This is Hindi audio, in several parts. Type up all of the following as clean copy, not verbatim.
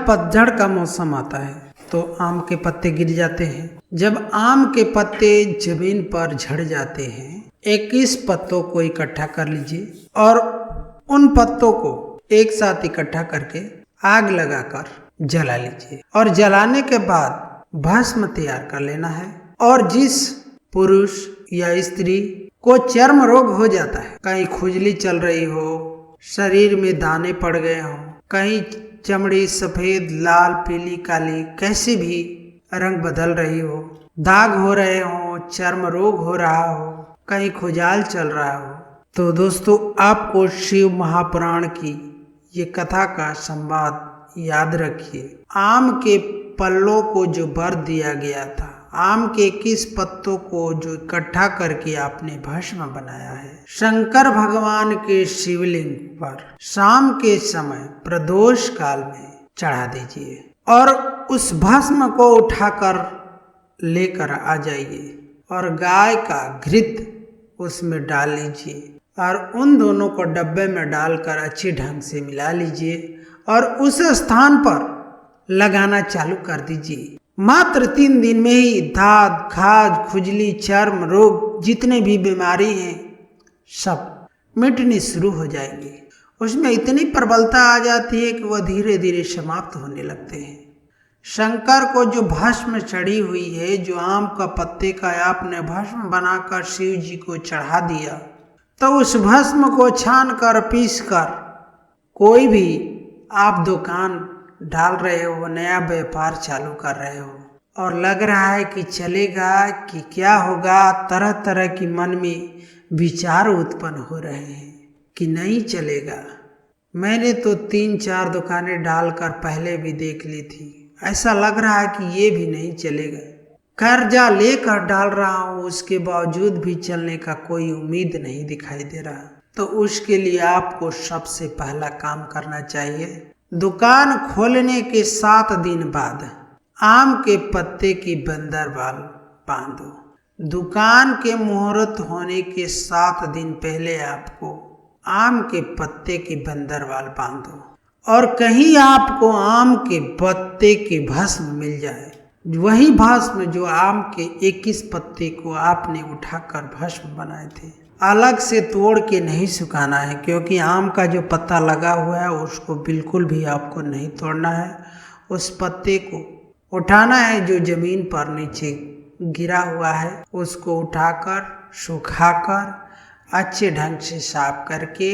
पतझड़ का मौसम आता है तो आम के पत्ते गिर जाते हैं। जब आम के पत्ते जमीन पर झड़ जाते हैं, 21 पत्तों को इकट्ठा कर लीजिए और उन पत्तों को एक साथ इकट्ठा करके आग लगाकर जला लीजिए और जलाने के बाद भस्म तैयार कर लेना है। और जिस पुरुष या स्त्री को चर्म रोग हो जाता है, कहीं खुजली चल रही हो, शरीर में दाने पड़ गए हो, कहीं चमड़ी सफेद लाल पीली काली कैसे भी रंग बदल रही हो, दाग हो रहे हो, चर्म रोग हो रहा हो, कहीं खुजाल चल रहा हो, तो दोस्तों आपको शिव महापुराण की ये कथा का संवाद याद रखिए। आम के पल्लों को जो बर दिया गया था, आम के 21 पत्तों को जो इकट्ठा करके आपने भस्म बनाया है, शंकर भगवान के शिवलिंग पर शाम के समय प्रदोष काल में चढ़ा दीजिए और उस भस्म को उठाकर लेकर आ जाइए और गाय का घृत उसमें डाल लीजिए और उन दोनों को डब्बे में डालकर अच्छे ढंग से मिला लीजिए और उस स्थान पर लगाना चालू कर दीजिए। मात्र 3 दिन में ही दाद खाज खुजली चर्म रोग जितने भी बीमारी हैं सब मिटनी शुरू हो जाएंगी। उसमें इतनी प्रबलता आ जाती है कि वह धीरे धीरे समाप्त होने लगते हैं। शंकर को जो भस्म चढ़ी हुई है, जो आम का पत्ते का आपने भस्म बनाकर शिव जी को चढ़ा दिया, तो उस भस्म को छान कर पीस कर कोई भी आप दुकान डाल रहे हो, नया व्यापार चालू कर रहे हो और लग रहा है कि चलेगा कि क्या होगा, तरह तरह की मन में विचार उत्पन्न हो रहे हैं कि नहीं चलेगा। मैंने तो 3-4 दुकानें डालकर पहले भी देख ली थी, ऐसा लग रहा है कि ये भी नहीं चलेगा। कर्जा लेकर डाल रहा हूँ, उसके बावजूद भी चलने का कोई उम्मीद नहीं दिखाई दे रहा। तो उसके लिए आपको सबसे पहला काम करना चाहिए, दुकान खोलने के 7 दिन बाद आम के पत्ते की बंदरवाल बांधो। दुकान के मुहूर्त होने के 7 दिन पहले आपको आम के पत्ते की बंदरवाल बांधो और कहीं आपको आम के पत्ते के भस्म मिल जाए, वही भस्म जो आम के 21 पत्ते को आपने उठाकर भस्म बनाए थे, अलग से तोड़ के नहीं सुखाना है, क्योंकि आम का जो पत्ता लगा हुआ है उसको बिल्कुल भी आपको नहीं तोड़ना है। उस पत्ते को उठाना है जो जमीन पर नीचे गिरा हुआ है, उसको उठाकर सुखाकर अच्छे ढंग से साफ करके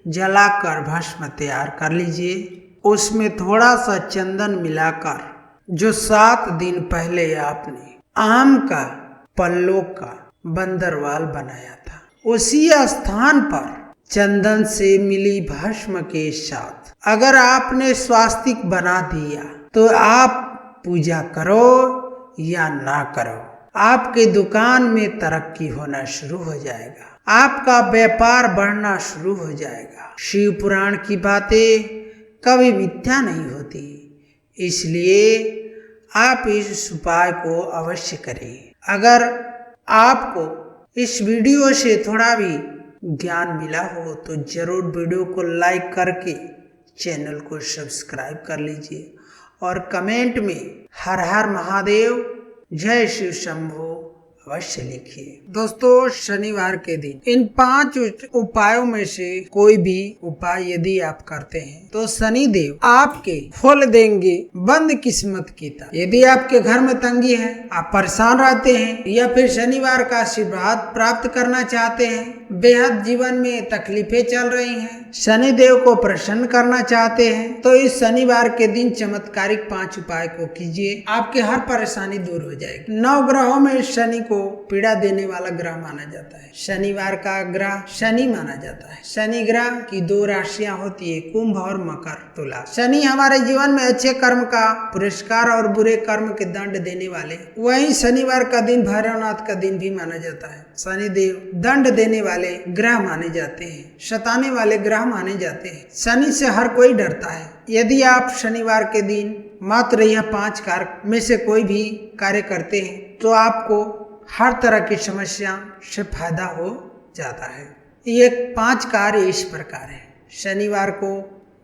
जलाकर भस्म तैयार कर लीजिए। उसमें थोड़ा सा चंदन मिलाकर जो 7 दिन पहले आपने आम का पल्लों का बंदरवाल बनाया था, उसी स्थान पर चंदन से मिली भस्म के साथ अगर आपने स्वास्तिक बना दिया तो आप पूजा करो या ना करो, आपके दुकान में तरक्की होना शुरू हो जाएगा, आपका व्यापार बढ़ना शुरू हो जाएगा। शिव पुराण की बातें कभी मिथ्या नहीं होती, इसलिए आप इस उपाय को अवश्य करें। अगर आपको इस वीडियो से थोड़ा भी ज्ञान मिला हो तो जरूर वीडियो को लाइक करके चैनल को सब्सक्राइब कर लीजिए और कमेंट में हर हर महादेव जय शिव शंभो अवश्य लिखिए। दोस्तों, शनिवार के दिन इन 5 उपायों में से कोई भी उपाय यदि आप करते हैं तो शनि देव आपके खोल देंगे बंद किस्मत की ताला। यदि आपके घर में तंगी है, आप परेशान रहते हैं या फिर शनिवार का आशीर्वाद प्राप्त करना चाहते हैं, बेहद जीवन में तकलीफें चल रही हैं, शनि देव को प्रसन्न करना चाहते हैं, तो इस शनिवार के दिन चमत्कारिक 5 उपाय को कीजिए, आपके हर परेशानी दूर हो जाएगी। 9 ग्रहों में शनि को पीड़ा देने वाला ग्रह माना जाता है। शनिवार का ग्रह शनि माना जाता है। शनि ग्रह की 2 राशियां होती है, कुंभ और मकर तुला। शनि हमारे जीवन में अच्छे कर्म का पुरस्कार और बुरे कर्म के दंड देने वाले। वहीं शनिवार का दिन भैरवनाथ का दिन भी माना जाता है। शनि देव दंड देने वाले ग्रह माने जाते हैं, सताने वाले ग्रह माने जाते हैं। शनि से हर कोई डरता है। यदि आप शनिवार के दिन मात्र यह 5 कार्य में से कोई भी कार्य करते हैं तो आपको हर तरह की समस्या से फायदा हो जाता है। ये 5 कार्य इस प्रकार है। शनिवार को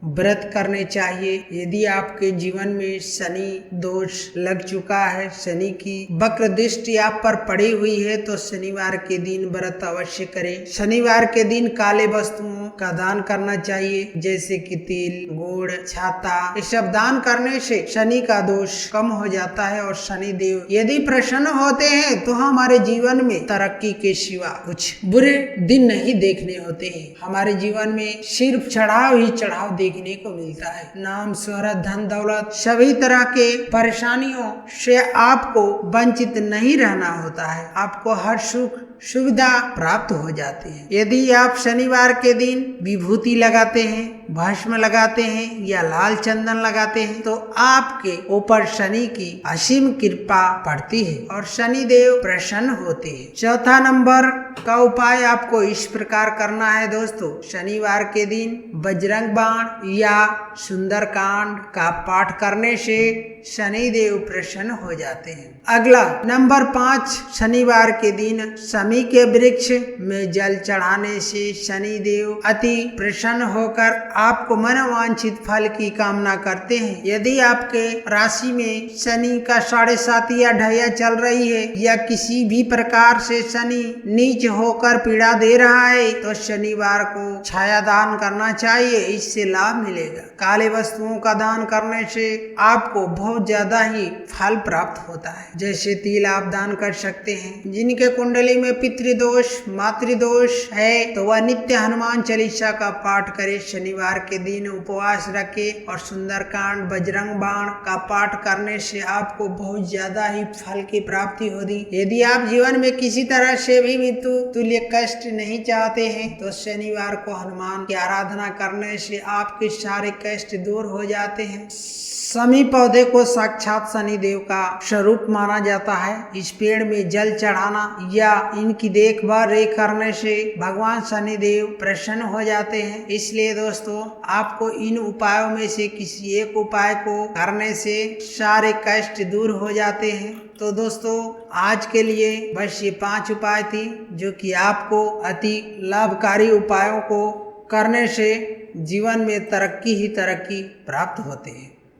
व्रत करने चाहिए। यदि आपके जीवन में शनि दोष लग चुका है, शनि की वक्र दृष्टि आप पर पड़ी हुई है, तो शनिवार के दिन व्रत अवश्य करें। शनिवार के दिन काले वस्तुओं का दान करना चाहिए, जैसे कि तिल, गुड़, छाता। ये सब दान करने से शनि का दोष कम हो जाता है और शनि देव यदि प्रसन्न होते हैं तो हमारे जीवन में तरक्की के सिवा कुछ बुरे दिन नहीं देखने होते हैं। हमारे जीवन में सिर्फ चढ़ाव ही चढ़ाव देखने को मिलता है। नाम, शोहरत, धन दौलत, सभी तरह के परेशानियों से आपको वंचित नहीं रहना होता है। आपको हर सुख सुविधा प्राप्त हो जाती है। यदि आप शनिवार के दिन विभूति लगाते हैं, भस्म लगाते हैं या लाल चंदन लगाते हैं, तो आपके ऊपर शनि की असीम कृपा पड़ती है और शनि देव प्रसन्न होते हैं। चौथा नंबर का उपाय आपको इस प्रकार करना है दोस्तों। शनिवार के दिन बजरंग बाण या सुंदरकांड का पाठ करने से शनि देव प्रसन्न हो जाते हैं। अगला नंबर 5, शनिवार के दिन शमी के वृक्ष में जल चढ़ाने से शनि देव अति प्रसन्न होकर आपको मनोवांछित फल की कामना करते हैं। यदि आपके राशि में शनि का 7.5 या ढैया चल रही है या किसी भी प्रकार से शनि नीच होकर पीड़ा दे रहा है, तो शनिवार को छाया दान करना चाहिए, इससे लाभ मिलेगा। काले वस्तुओं का दान करने से आपको बहुत ज्यादा ही फल प्राप्त होता है। जैसे तिल आप दान कर सकते हैं। जिनके कुंडली में पितृदोष, मातृदोष है, तो वह नित्य हनुमान चालीसा का पाठ करे, शनिवार के दिन उपवास रखे और सुंदरकांड, बजरंग बाण का पाठ करने से आपको बहुत ज्यादा ही फल की प्राप्ति होगी। यदि आप जीवन में किसी तरह से भी मृत्यु तुल्य कष्ट नहीं चाहते हैं, तो शनिवार को हनुमान की आराधना करने से आपके सारे कष्ट दूर हो जाते हैं। शमी पौधे को साक्षात शनि देव का स्वरूप माना जाता है। इस पेड़ में जल चढ़ाना या इनकी देखभाल करने से भगवान शनि देव प्रसन्न हो जाते हैं। इसलिए दोस्तों, आपको इन उपायों में से किसी एक उपाय को करने से सारे कष्ट दूर हो जाते हैं। तो दोस्तों, आज के लिए बस ये 5 उपाय थी, जो कि आपको अति लाभकारी उपायों को करने से जीवन में तरक्की ही तरक्की प्राप्त होते हैं।